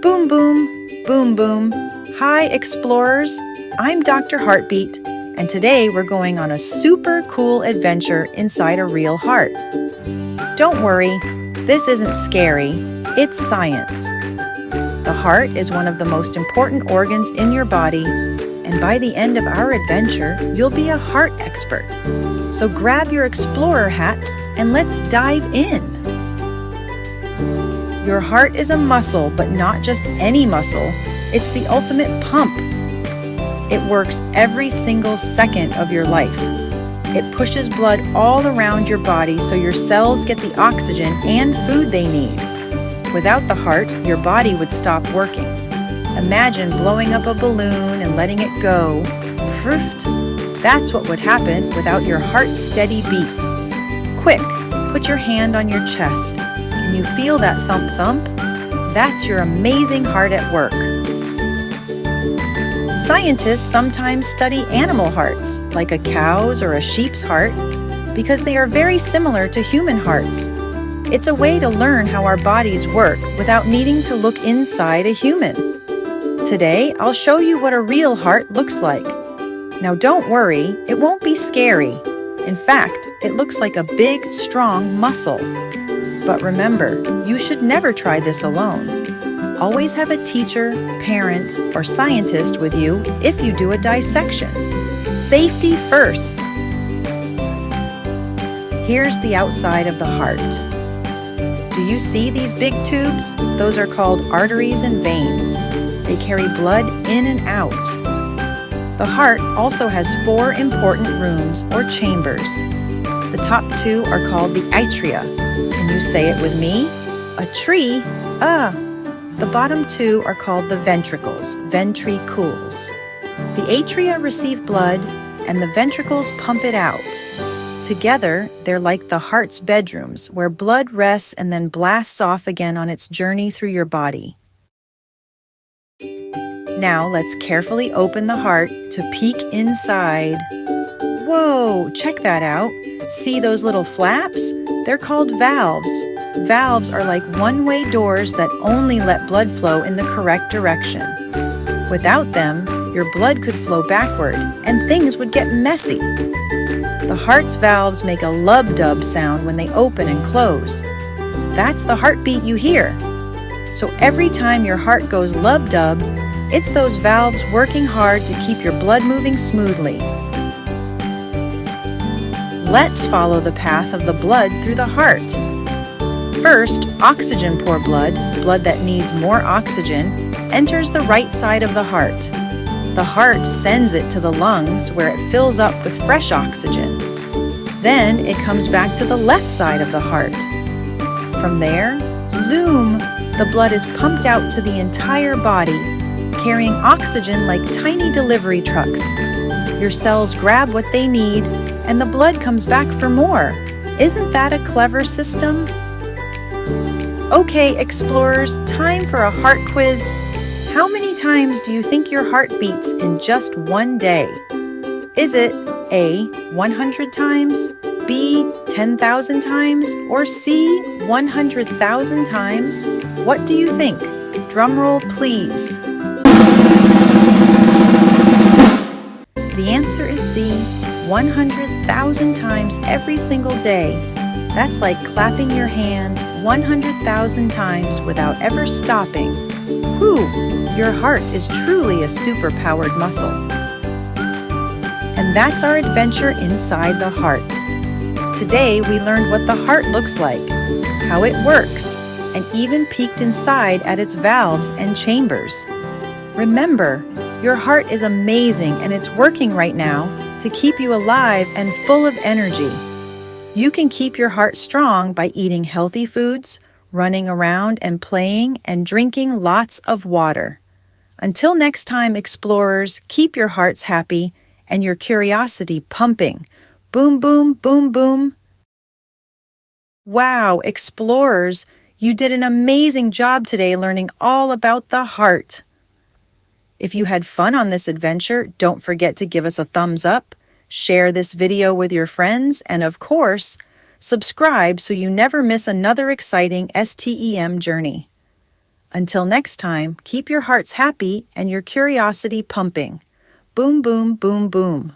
Boom, boom, boom, boom. Hi, explorers. I'm Dr. Heartbeat, and today we're going on a super cool adventure inside a real heart. Don't worry, this isn't scary. It's science. The heart is one of the most important organs in your body, and by the end of our adventure, you'll be a heart expert. So grab your explorer hats and let's dive in. Your heart is a muscle, but not just any muscle. It's the ultimate pump. It works every single second of your life. It pushes blood all around your body so your cells get the oxygen and food they need. Without the heart, your body would stop working. Imagine blowing up a balloon and letting it go. Proof. That's what would happen without your heart's steady beat. Quick, put your hand on your chest. Can you feel that thump thump? That's your amazing heart at work. Scientists sometimes study animal hearts, like a cow's or a sheep's heart, because they are very similar to human hearts. It's a way to learn how our bodies work without needing to look inside a human. Today, I'll show you what a real heart looks like. Now don't worry, it won't be scary. In fact, it looks like a big, strong muscle. But remember, you should never try this alone. Always have a teacher, parent, or scientist with you if you do a dissection. Safety first. Here's the outside of the heart. Do you see these big tubes? Those are called arteries and veins. They carry blood in and out. The heart also has 4 important rooms or chambers. The top 2 are called the atria. Can you say it with me? A tree? The bottom 2 are called the ventricles, ventricles. The atria receive blood and the ventricles pump it out. Together, they're like the heart's bedrooms, where blood rests and then blasts off again on its journey through your body. Now let's carefully open the heart to peek inside. Whoa, check that out. See those little flaps? They're called valves. Valves are like one-way doors that only let blood flow in the correct direction. Without them, your blood could flow backward and things would get messy. The heart's valves make a lub-dub sound when they open and close. That's the heartbeat you hear. So every time your heart goes lub-dub, it's those valves working hard to keep your blood moving smoothly. Let's follow the path of the blood through the heart. First, oxygen-poor blood that needs more oxygen, enters the right side of the heart. The heart sends it to the lungs where it fills up with fresh oxygen. Then it comes back to the left side of the heart. From there, zoom, the blood is pumped out to the entire body, carrying oxygen like tiny delivery trucks. Your cells grab what they need, and the blood comes back for more. Isn't that a clever system? Okay, explorers, time for a heart quiz. How many times do you think your heart beats in just one day? Is it A, 100 times, B, 10,000 times, or C, 100,000 times? What do you think? Drumroll, please. The answer is C, 100,000 times every single day. That's like clapping your hands 100,000 times without ever stopping. Whew, your heart is truly a super-powered muscle. And that's our adventure inside the heart. Today we learned what the heart looks like, how it works, and even peeked inside at its valves and chambers. Remember, your heart is amazing and it's working right now to keep you alive and full of energy. You can keep your heart strong by eating healthy foods, running around and playing, and drinking lots of water. Until next time, explorers, keep your hearts happy and your curiosity pumping. Boom, boom, boom, boom. Wow, explorers, you did an amazing job today learning all about the heart. If you had fun on this adventure, don't forget to give us a thumbs up, share this video with your friends, and of course, subscribe so you never miss another exciting STEM journey. Until next time, keep your hearts happy and your curiosity pumping. Boom, boom, boom, boom.